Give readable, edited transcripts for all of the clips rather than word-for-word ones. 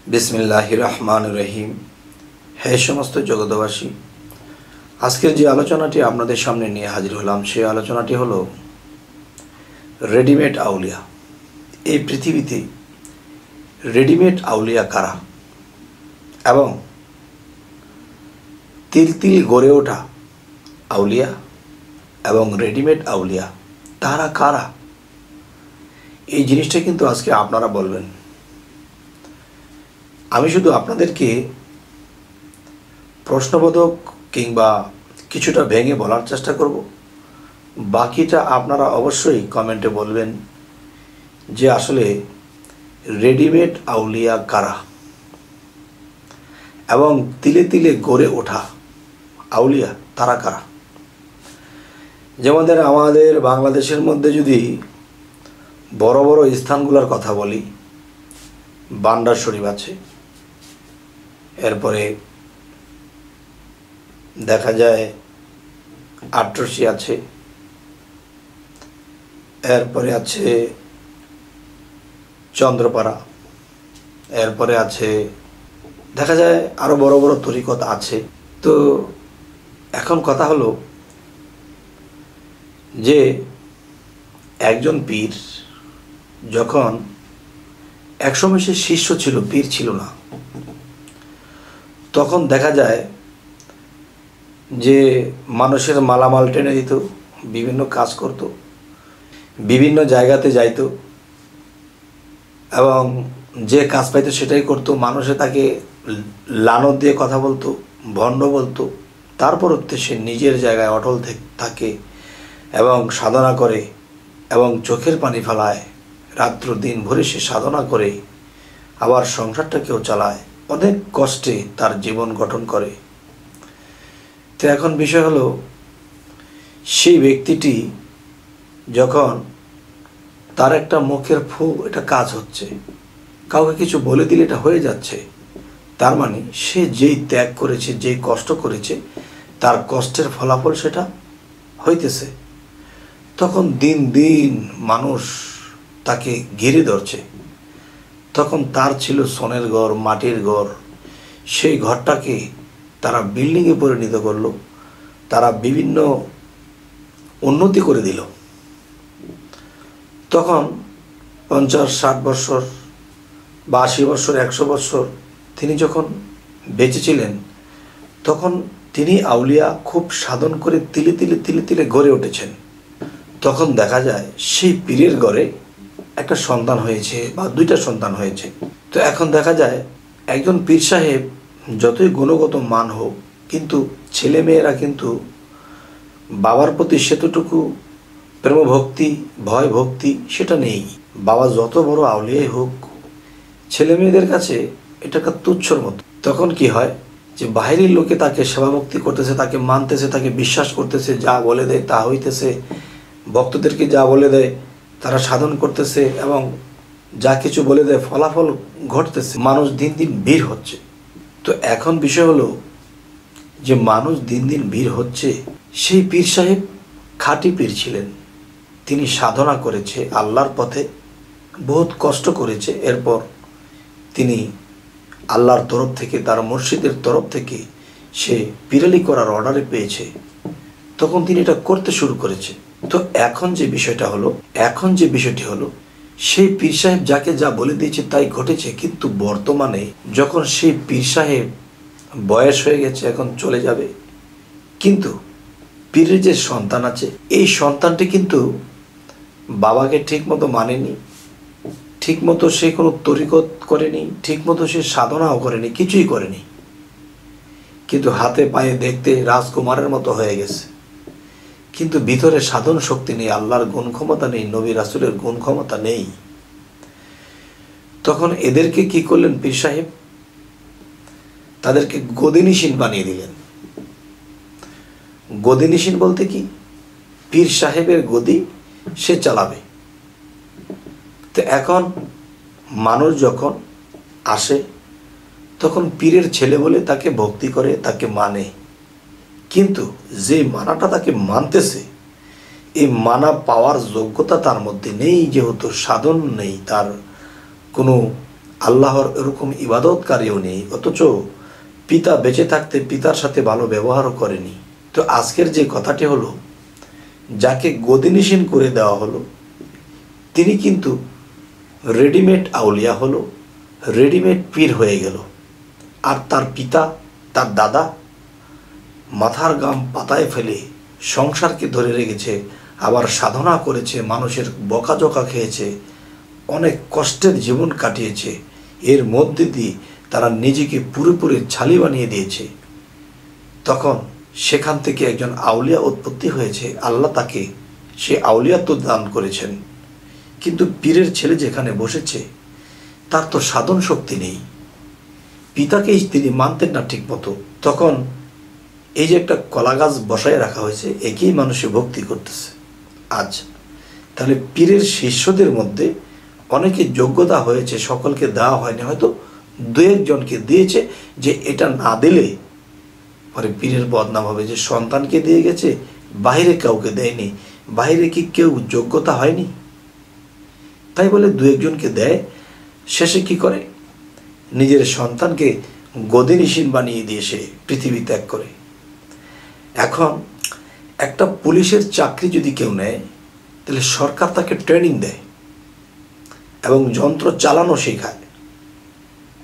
বিসমিল্লাহির রহমানির রহিম। হে সমস্ত জগতবাসী, আজকের যে আলোচনাটি আপনাদের সামনে নিয়ে হাজির হলাম, সেই আলোচনাটি হলো রেডিমেড আউলিয়া। এই পৃথিবীতে রেডিমেড আউলিয়া কারা এবং তিল তিল গড়ে ওঠা আউলিয়া এবং রেডিমেড আউলিয়া তারা কারা, এই জিনিসটা কিন্তু আজকে আপনারা বলবেন। আমি শুধু আপনাদেরকে প্রশ্নবোধক কিংবা কিছুটা ভেঙে বলার চেষ্টা করব, বাকিটা আপনারা অবশ্যই কমেন্টে বলবেন যে আসলে রেডিমেড আউলিয়া কারা এবং তিলে তিলে গড়ে ওঠা আউলিয়া তারা কারা। যেমন আমাদের বাংলাদেশের মধ্যে যদি বড় বড় স্থানগুলোর কথা বলি, বান্ডার শরীফ আছে, এরপরে দেখা যায় আটরশি আছে, এরপরে আছে চন্দ্রপাড়া, এরপরে আছে দেখা যায় আরো বড় বড় তরিকত আছে। তো এখন কথা হলো যে একজন পীর যখন একসময় সে শিষ্য ছিল, পীর ছিল না, তখন দেখা যায় যে মানুষের মালামাল টেনে দিত, বিভিন্ন কাজ করত, বিভিন্ন জায়গাতে যাইত এবং যে কাজ পাইতো সেটাই করত। মানুষে তাকে লানত দিয়ে কথা বলতো, ভণ্ড বলতো, তারপর সে নিজের জায়গায় অটল থাকে এবং সাধনা করে এবং চোখের পানি ফেলায়, রাত্র দিন ভরে সে সাধনা করে আবার সংসারটাকেও চালায়, অনেক কষ্টে তার জীবন গঠন করে। তো এখন বিষয় হলো, সেই ব্যক্তিটি যখন তার একটা মুখের এটা কাজ হচ্ছে, কাউকে কিছু বলে দিলে এটা হয়ে যাচ্ছে, তার মানে সে যেই ত্যাগ করেছে, যেই কষ্ট করেছে, তার কষ্টের ফলাফল সেটা হইতেছে। তখন দিন দিন মানুষ তাকে ঘিরে ধরছে। তখন তার ছিল সোনের ঘর, মাটির ঘর, সেই ঘরটাকে তারা বিল্ডিংয়ে পরিণত করলো, তারা বিভিন্ন উন্নতি করে দিল। তখন 50-60 বছর বা 80 বছর, 100 বছর তিনি যখন বেঁচে ছিলেন, তখন তিনি আউলিয়া খুব সাধন করে তিলে তিলে তিলে তিলে গড়ে উঠেছেন। তখন দেখা যায় সেই পীরের ঘরে একটা সন্তান হয়েছে বা 2টা সন্তান হয়েছে। তো এখন দেখা যায় একজন পীর সাহেব যতই গুণগত মান হোক, কিন্তু ছেলে মেয়েরা কিন্তু বাবার প্রতি সেতটুকু প্রেম ভক্তি, ভয় ভক্তি সেটা নেই। বাবা যত বড় আউলিয়াই হোক, ছেলে মেয়েদের কাছে এটা একটা তুচ্ছর মতো। তখন কি হয় যে বাইরের লোকে তাকে সেবা ভক্তি করতেছে, তাকে মানতেছে, তাকে বিশ্বাস করতেছে, যা বলে দেয় তা হইতেছে, ভক্তদেরকে যা বলে দেয় তারা সাধন করতেছে এবং যা কিছু বলে দেয় ফলাফল ঘটতেছে। মানুষ দিন দিন ভিড় হচ্ছে। তো এখন বিষয় হলো যে মানুষ দিন দিন ভিড় হচ্ছে, সেই পীর সাহেব খাঁটি পীর ছিলেন, তিনি সাধনা করেছে আল্লাহর পথে, বহুত কষ্ট করেছে, এরপর তিনি আল্লাহর তরফ থেকে, তার মুর্শিদের তরফ থেকে সে পীরালি করার অর্ডারে পেয়েছে, তখন তিনি এটা করতে শুরু করেছে। তো এখন যে বিষয়টি হলো সেই পীর সাহেব যাকে যা বলে দিয়েছে তাই ঘটেছে। কিন্তু বর্তমানে যখন সেই পীর সাহেব বয়স হয়ে গেছে, এখন চলে যাবে, কিন্তু পীরের যে সন্তান আছে, এই সন্তানটি কিন্তু বাবাকে ঠিক মতো মানেনি, ঠিক মতো সে কোনো তরিকত করেনি, ঠিক মতো সে সাধনাও করেনি, কিছুই করেনি, কিন্তু হাতে পায়ে দেখতে রাজকুমারের মতো হয়ে গেছে, কিন্তু ভিতরে সাধন শক্তি নেই, আল্লাহর গুণ ক্ষমতা নেই, নবী রাসূলের গুণ ক্ষমতা নেই। তখন এদেরকে কি করলেন পীর সাহেব? তাদেরকে গদিনিশীন বানিয়ে দিলেন। গদিনিশীন বলতে কি? পীর সাহেবের গদি সে চালাবে। তো এখন মানুষ যখন আসে, তখন পীরের ছেলে বলে তাকে ভক্তি করে, তাকে মানে, কিন্তু যে মানাটা তাকে মানতেছে, এই মানা পাওয়ার যোগ্যতা তার মধ্যে নেই, যেহেতু সাধন নেই, তার কোনো আল্লাহর এরকম ইবাদতকারীও নেই, অথচ পিতা বেঁচে থাকতে পিতার সাথে ভালো ব্যবহারও করেনি। তো আজকের যে কথাটি হলো, যাকে গদিনিশীন করে দেওয়া হলো তিনি কিন্তু রেডিমেড আউলিয়া হলো, রেডিমেড পীর হয়ে গেল। আর তার পিতা, তার দাদা মাথার গাম পাতায় ফেলে সংসারকে ধরে রেখেছে, আবার সাধনা করেছে, মানুষের বকাঝকা খেয়েছে, অনেক কষ্টের জীবন কাটিয়েছে। এর মধ্যে দিয়ে তারা নিজেকে পুরোপুরি ছালি বানিয়ে দিয়েছে। তখন সেখান থেকে একজন আউলিয়া উৎপত্তি হয়েছে, আল্লাহ তাকে সে আউলিয়াত্ব দান করেছেন। কিন্তু পীরের ছেলে যেখানে বসেছে তার তো সাধন শক্তি নেই, পিতাকেই তিনি মানতেন না ঠিক মতো। তখন এই যে একটা কলা গাছ বসায় রাখা হয়েছে, একেই মানুষে ভক্তি করতেছে আজ। তাহলে পীরের শিষ্যদের মধ্যে অনেকে যোগ্যতা হয়েছে, সকলকে দেওয়া হয়নি, হয়তো দু একজনকে দিয়েছে, যে এটা না দিলে পরে পীরের বদনাম হবে, যে সন্তানকে দিয়ে গেছে, বাইরে কাউকে দেয়নি। বাইরে কি কেউ যোগ্যতা হয়নি? তাই বলে দু একজনকে দেয়, শেষে কি করে? নিজের সন্তানকে গদিনিশীন বানিয়ে দিয়ে সে পৃথিবী ত্যাগ করে। এখন একটা পুলিশের চাকরি যদি কেউ নেয়, তাহলে সরকার তাকে ট্রেনিং দেয় এবং যন্ত্র চালানো শেখায়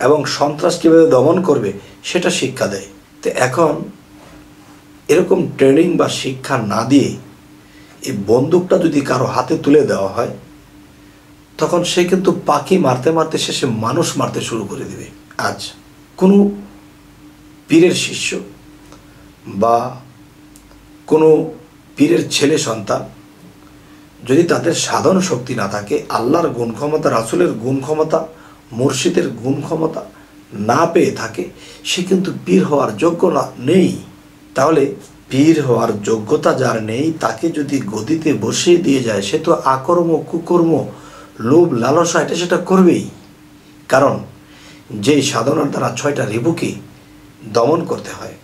এবং সন্ত্রাস কীভাবে দমন করবে সেটা শিক্ষা দেয়। তো এখন এরকম ট্রেনিং বা শিক্ষা না দিয়ে এই বন্দুকটা যদি কারো হাতে তুলে দেওয়া হয়, তখন সে কিন্তু পাখি মারতে মারতে শেষে মানুষ মারতে শুরু করে দেবে। আজ কোনো পীরের শিষ্য বা কোনো পীরের ছেলে সন্তান যদি তাদের সাধন শক্তি না থাকে, আল্লাহর গুণ ক্ষমতা, রাসূলের গুণ ক্ষমতা, মুর্শিদের গুণ ক্ষমতা না পেয়ে থাকে, সে কিন্তু পীর হওয়ার যোগ্য নেই। তাহলে পীর হওয়ার যোগ্যতা যার নেই, তাকে যদি গদিতে বসিয়ে দিয়ে যায়, সে তো আকর্ম, কুকর্ম, লোভ, লালসা এটা সেটা করবেই। কারণ যেই সাধনার দ্বারা 6টা রিপুকে দমন করতে হয়,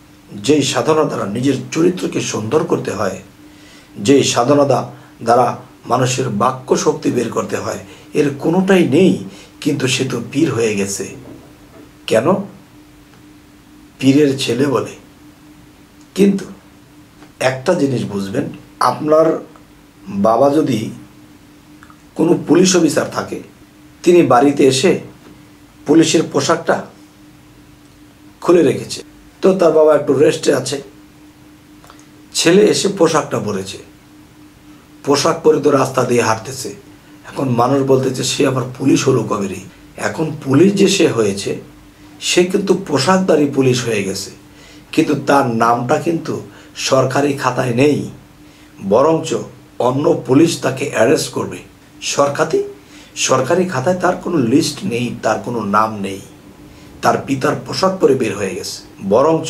যেই সাধনার দ্বারা নিজের চরিত্রকে সুন্দর করতে হয়, যেই সাধনা দ্বারা মানুষের বাক্য শক্তি বের করতে হয়, এর কোনোটাই নেই, কিন্তু সে তো পীর হয়ে গেছে। কেন? পীরের ছেলে বলে। কিন্তু একটা জিনিস বুঝবেন, আপনার বাবা যদি কোনো পুলিশ অফিসার থাকে, তিনি বাড়িতে এসে পুলিশের পোশাকটা খুলে রেখেছে, তো তার বাবা একটু রেস্টে আছে, ছেলে এসে পোশাকটা পরেছে, পোশাক পরে তো রাস্তা দিয়ে হাঁটতেছে। এখন মানুষ বলতেছে সে আবার পুলিশ হলো কবেরই। এখন পুলিশ যে সে হয়েছে, সে কিন্তু পোশাকধারী পুলিশ হয়ে গেছে, কিন্তু তার নামটা কিন্তু সরকারি খাতায় নেই, বরঞ্চ অন্য পুলিশ তাকে অ্যারেস্ট করবে। সরকারি খাতায় তার কোনো লিস্ট নেই, তার কোনো নাম নেই, তার পিতার পোশাক পরে বের হয়ে গেছে, বরঞ্চ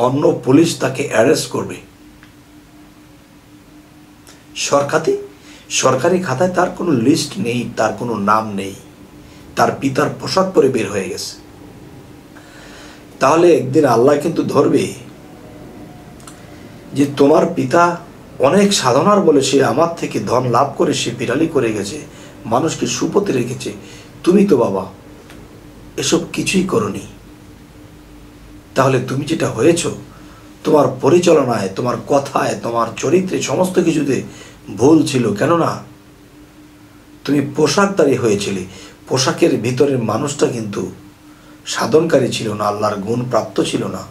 অন্য পুলিশ তাকে অ্যারেস্ট করবে। সরকারি খাতায় তার কোনো লিস্ট নেই, তার কোনো নাম নেই, তার পিতার পোশাক পরে বের হয়ে গেছে। তাহলে একদিন আল্লাহ কিন্তু ধরবে যে তোমার পিতা অনেক সাধনার বলে সে আমার থেকে ধন লাভ করে সে পিরালি করে গেছে, মানুষকে সুপথে রেখেছে, তুমি তো বাবা এসব কিছুই করনি। তাহলে তুমি যেটা হয়েছ, তোমার পরিচালনায়, তোমার কথায়, তোমার চরিত্রে, সমস্ত কিছুতে ভুল ছিল। কেননা তুমি পোশাকধারী হয়েছিলে, পোশাকের ভিতরের মানুষটা কিন্তু সাধনকারী ছিল না, আল্লাহর গুণ প্রাপ্ত ছিল না।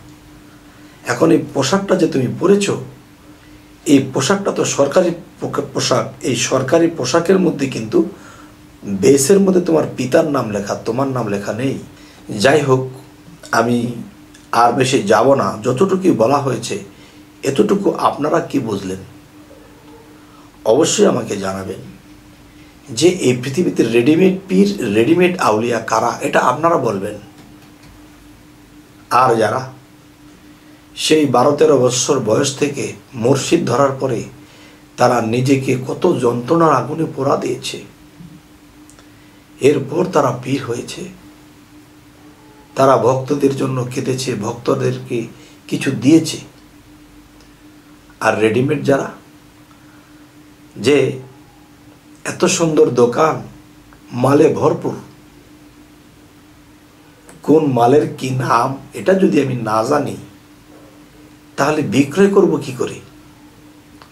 এখন এই পোশাকটা যে তুমি পরেছ, এই পোশাকটা তো সরকারি পোশাক। এই সরকারি পোশাকের মধ্যে কিন্তু বেসের মধ্যে তোমার পিতার নাম লেখা, তোমার নাম লেখা নেই। যাই হোক, আমি আর বেশি যাব না, যতটুকু বলা হয়েছে এতটুকু আপনারা কি বুঝলেন অবশ্যই আমাকে জানাবেন। যে এই পৃথিবীতে রেডিমেড পীর, রেডিমেড আউলিয়া কারা, এটা আপনারা বলবেন। আর যারা সেই 12-13 বছর বয়স থেকে মুর্শিদ ধরার পরে তারা নিজেকে কত যন্ত্রণার আগুনে পোড়া দিয়েছে, এরপর তারা পীর হয়েছে, তারা ভক্তদের জন্য কেঁদেছে, ভক্তদেরকে কিছু দিয়েছে। আর রেডিমেড যারা, যে এত সুন্দর দোকান, মালে ভরপুর, কোন মালের কি নাম এটা যদি আমি না জানি, তাহলে বিক্রয় করব কি করে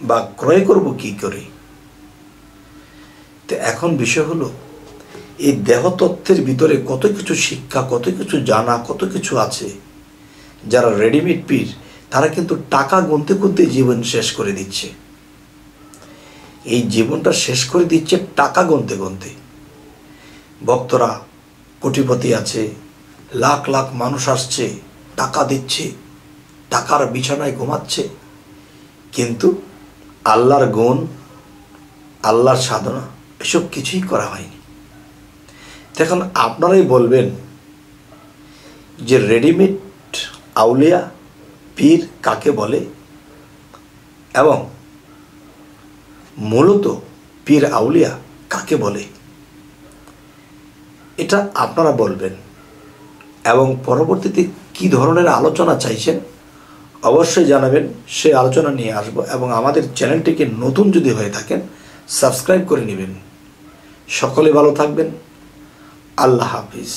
বা ক্রয় করব কি করে? তো এখন বিষয় হলো, এই দেহতত্ত্বের ভিতরে কত কিছু শিক্ষা, কত কিছু জানা, কত কিছু আছে। যারা রেডিমেড পীর তারা কিন্তু টাকা গুনতে গুনতে জীবন শেষ করে দিচ্ছে। এই জীবনটা শেষ করে দিচ্ছে টাকা গুনতে গুনতে। ভক্তরা কোটিপতি আছে, লাখ লাখ মানুষ আসছে, টাকা দিচ্ছে, টাকার বিছানায় ঘুমাচ্ছে, কিন্তু আল্লাহর গুণ, আল্লাহর সাধনা এসব কিছুই করা হয়নি। এখন আপনারাই বলবেন যে রেডিমেড আউলিয়া পীর কাকে বলে এবং মূলত পীর আউলিয়া কাকে বলে, এটা আপনারা বলবেন। এবং পরবর্তীতে কি ধরনের আলোচনা চাইছেন অবশ্যই জানাবেন, সেই আলোচনা নিয়ে আসবো। এবং আমাদের চ্যানেলটিকে নতুন যদি হয়ে থাকেন সাবস্ক্রাইব করে নেবেন। সকলে ভালো থাকবেন। আল্লাহ হাফিজ।